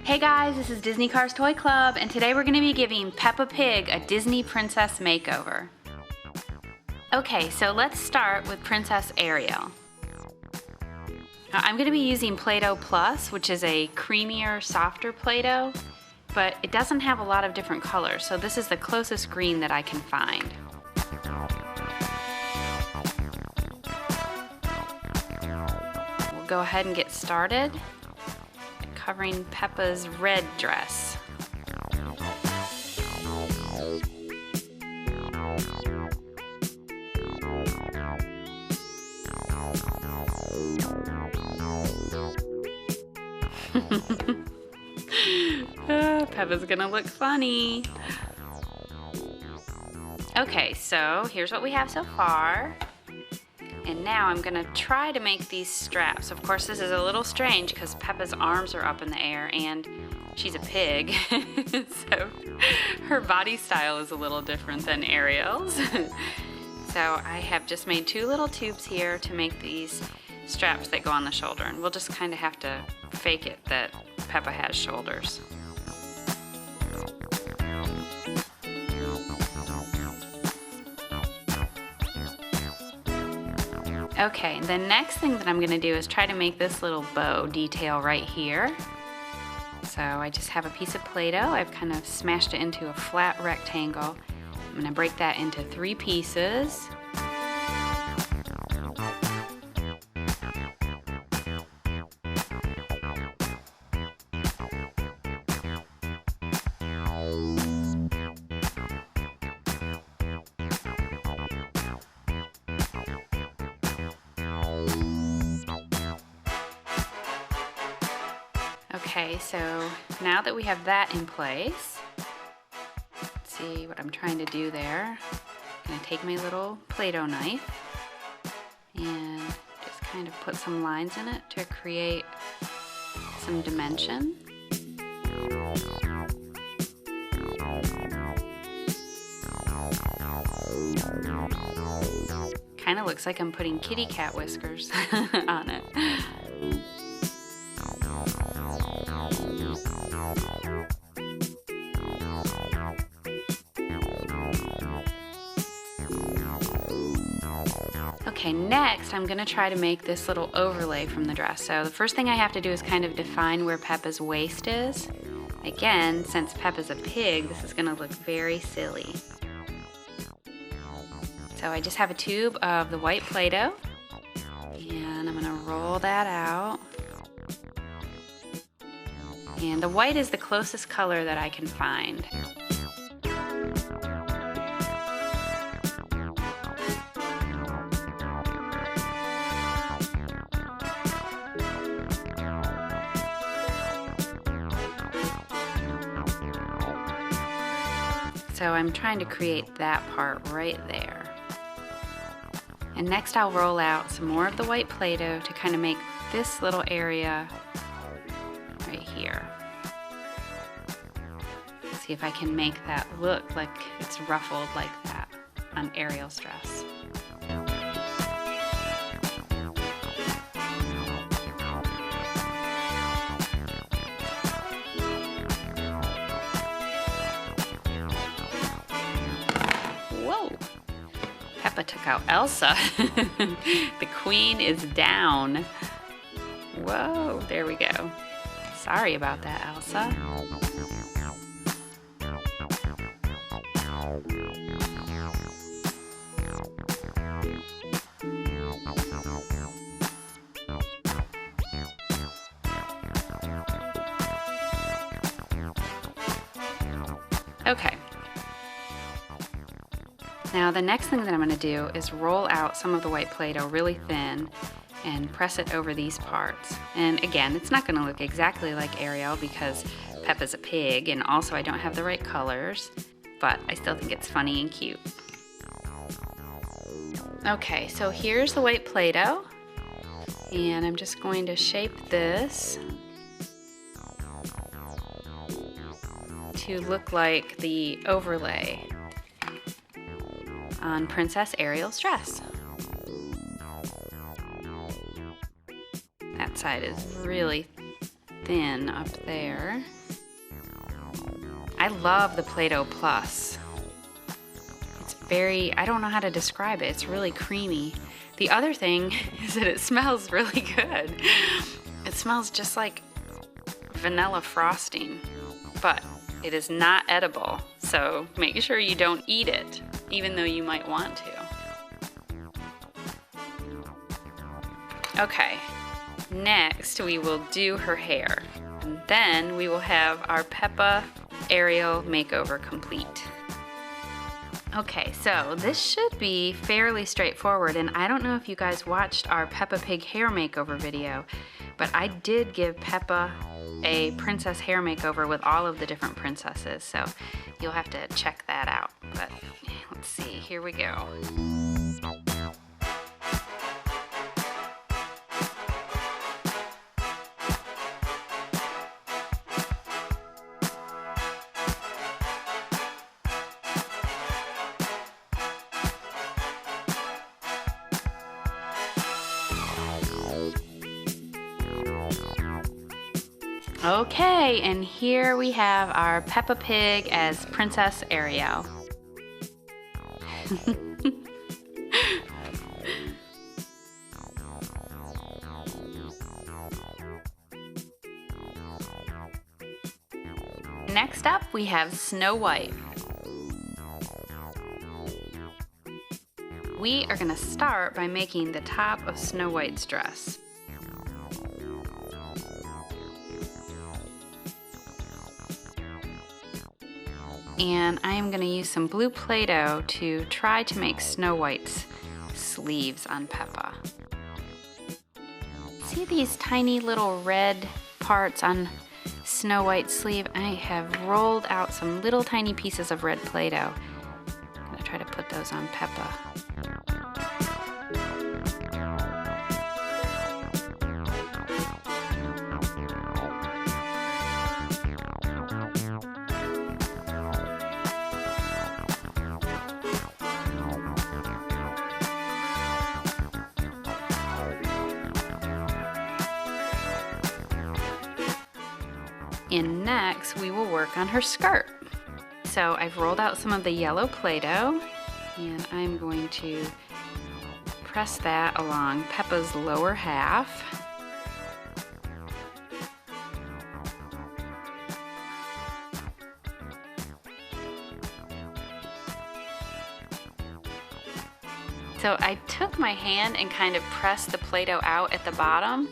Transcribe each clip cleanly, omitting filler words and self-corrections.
Hey guys, this is Disney Cars Toy Club, and today we're going to be giving Peppa Pig a Disney princess makeover. Okay, so let's start with Princess Ariel. Now, I'm going to be using Play-Doh Plus, which is a creamier, softer Play-Doh, but it doesn't have a lot of different colors, so this is the closest green that I can find. We'll go ahead and get started. Covering Peppa's red dress. Peppa's gonna look funny. Okay, so here's what we have so far. And now I'm gonna try to make these straps. Of course, this is a little strange because Peppa's arms are up in the air and she's a pig. So her body style is a little different than Ariel's. So I have just made two little tubes here to make these straps that go on the shoulder. And we'll just kind of have to fake it that Peppa has shoulders. Okay, the next thing that I'm going to do is try to make this little bow detail right here. So I just have a piece of Play-Doh. I've kind of smashed it into a flat rectangle. I'm going to break that into 3 pieces. Okay, so now that we have that in place, let's see what I'm trying to do there. I'm going to take my little Play-Doh knife and just kind of put some lines in it to create some dimension. Kind of looks like I'm putting kitty cat whiskers on it. Okay, next I'm going to try to make this little overlay from the dress. So the first thing I have to do is kind of define where Peppa's waist is. Again, since Peppa's a pig, this is going to look very silly. So I just have a tube of the white Play-Doh, and I'm going to roll that out. And the white is the closest color that I can find. So I'm trying to create that part right there. And next I'll roll out some more of the white Play-Doh to kind of make this little area right here. See if I can make that look like it's ruffled like that on Ariel's dress. Whoa! Peppa took out Elsa. The queen is down. Whoa, there we go. Sorry about that, Elsa. Okay. Now the next thing that I'm going to do is roll out some of the white Play-Doh really thin and press it over these parts. And again, it's not going to look exactly like Ariel because Peppa's a pig, and also I don't have the right colors, but I still think it's funny and cute. Okay, so here's the white Play-Doh, and I'm just going to shape this to look like the overlay on Princess Ariel's dress. That side is really thin up there. I love the Play-Doh Plus. It's very, I don't know how to describe it. It's really creamy. The other thing is that it smells really good. It smells just like vanilla frosting, but it is not edible, so make sure you don't eat it, even though you might want to. Okay, next we will do her hair, and then we will have our Peppa Ariel makeover complete. Okay, so this should be fairly straightforward, and I don't know if you guys watched our Peppa Pig hair makeover video, but I did give Peppa a princess hair makeover with all of the different princesses, so you'll have to check that out. But let's see, here we go. Okay, and here we have our Peppa Pig as Princess Ariel. Next up, we have Snow White. We are going to start by making the top of Snow White's dress. And I am going to use some blue Play-Doh to try to make Snow White's sleeves on Peppa. See these tiny little red parts on Snow White's sleeve? I have rolled out some little tiny pieces of red Play-Doh. I'm going to try to put those on Peppa. And next, we will work on her skirt. So I've rolled out some of the yellow Play-Doh, and I'm going to press that along Peppa's lower half. So I took my hand and kind of pressed the Play-Doh out at the bottom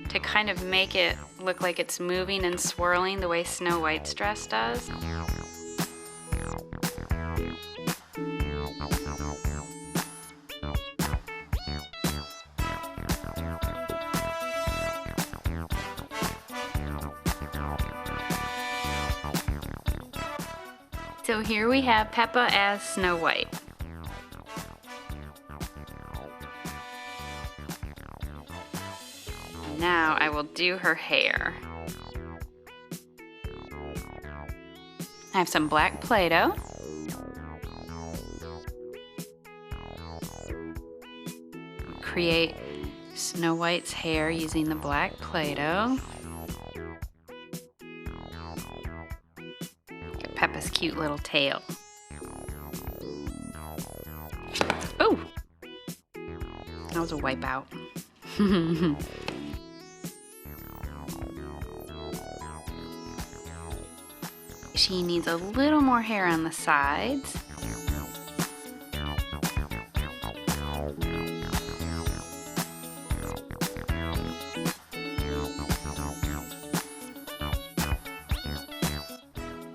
to kind of make it look like it's moving and swirling the way Snow White's dress does. So here we have Peppa as Snow White. Now I will do her hair. I have some black Play-Doh. Create Snow White's hair using the black Play-Doh. Get Peppa's cute little tail. Oh! That was a wipeout. She needs a little more hair on the sides.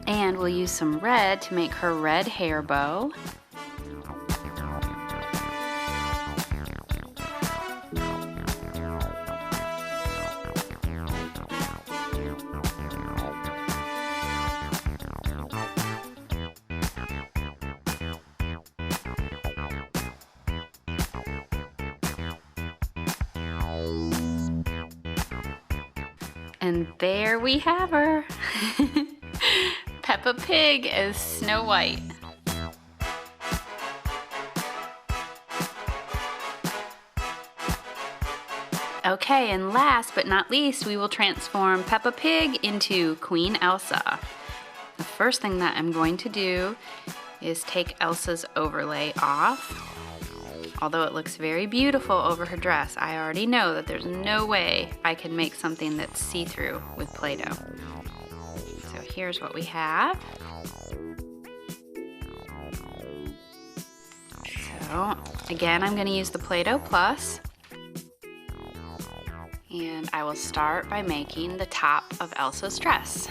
And we'll use some red to make her red hair bow. And there we have her. Peppa Pig as Snow White. Okay, and last but not least, we will transform Peppa Pig into Queen Elsa. The first thing that I'm going to do is take Elsa's overlay off. Although it looks very beautiful over her dress, I already know that there's no way I can make something that's see-through with Play-Doh. So here's what we have. So again, I'm going to use the Play-Doh Plus. And I will start by making the top of Elsa's dress.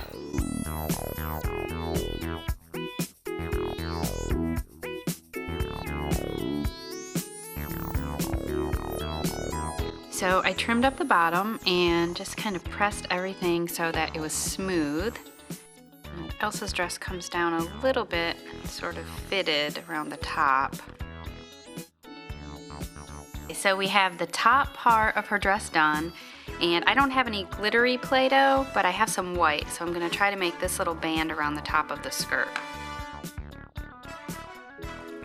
So I trimmed up the bottom and just kind of pressed everything so that it was smooth. And Elsa's dress comes down a little bit, sort of fitted around the top. So we have the top part of her dress done, and I don't have any glittery Play-Doh, but I have some white, so I'm going to try to make this little band around the top of the skirt.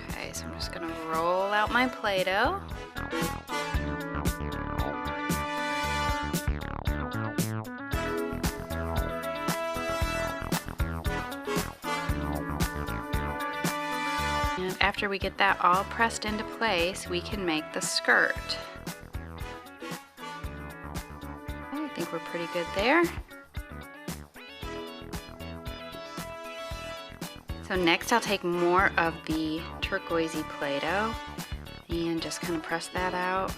Okay, so I'm just going to roll out my Play-Doh. After we get that all pressed into place, we can make the skirt. I think we're pretty good there. So next I'll take more of the turquoisey Play-Doh and just kind of press that out.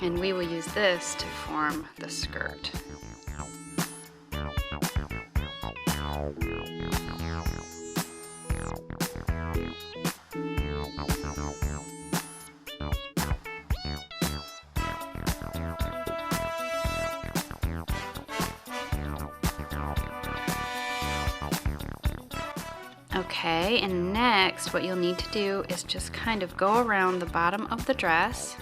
And we will use this to form the skirt. Okay, and next what you'll need to do is just kind of go around the bottom of the dress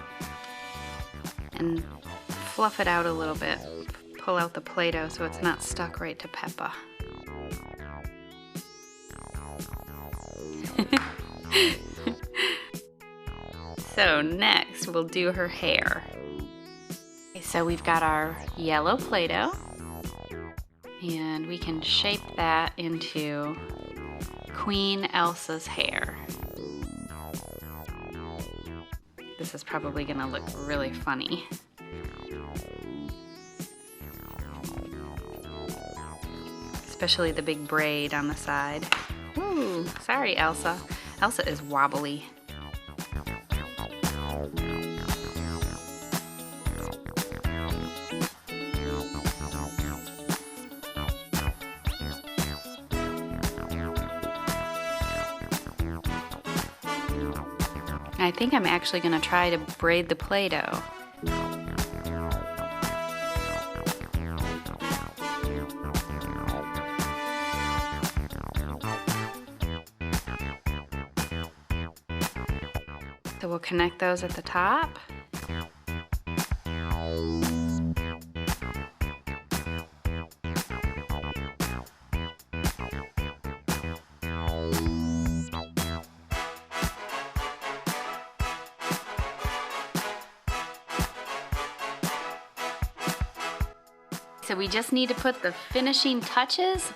and fluff it out a little bit. Pull out the Play-Doh so it's not stuck right to Peppa. So next we'll do her hair. Okay, so we've got our yellow Play-Doh and we can shape that into Queen Elsa's hair. This is probably gonna look really funny. Especially the big braid on the side. Ooh, sorry Elsa. Elsa is wobbly. I think I'm actually going to try to braid the Play-Doh. So we'll connect those at the top. So we just need to put the finishing touches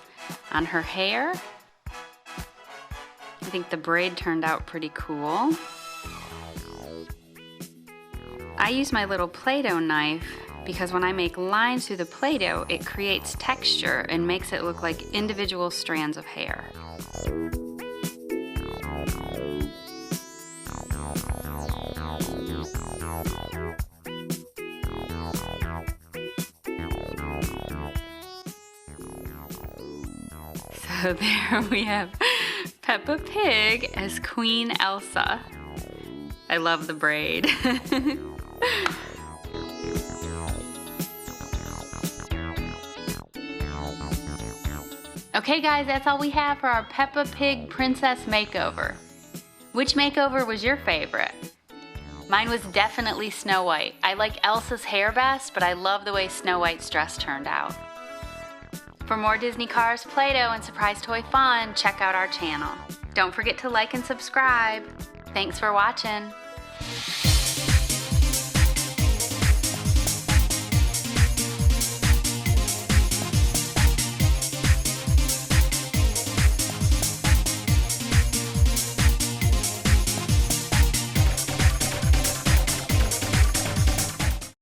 on her hair. I think the braid turned out pretty cool. I use my little Play-Doh knife because when I make lines through the Play-Doh, it creates texture and makes it look like individual strands of hair. So there we have Peppa Pig as Queen Elsa. I love the braid. Okay guys, that's all we have for our Peppa Pig Princess Makeover. Which makeover was your favorite? Mine was definitely Snow White. I like Elsa's hair best, but I love the way Snow White's dress turned out. For more Disney Cars, Play-Doh, and surprise toy fun, check out our channel. Don't forget to like and subscribe. Thanks for watching. bye.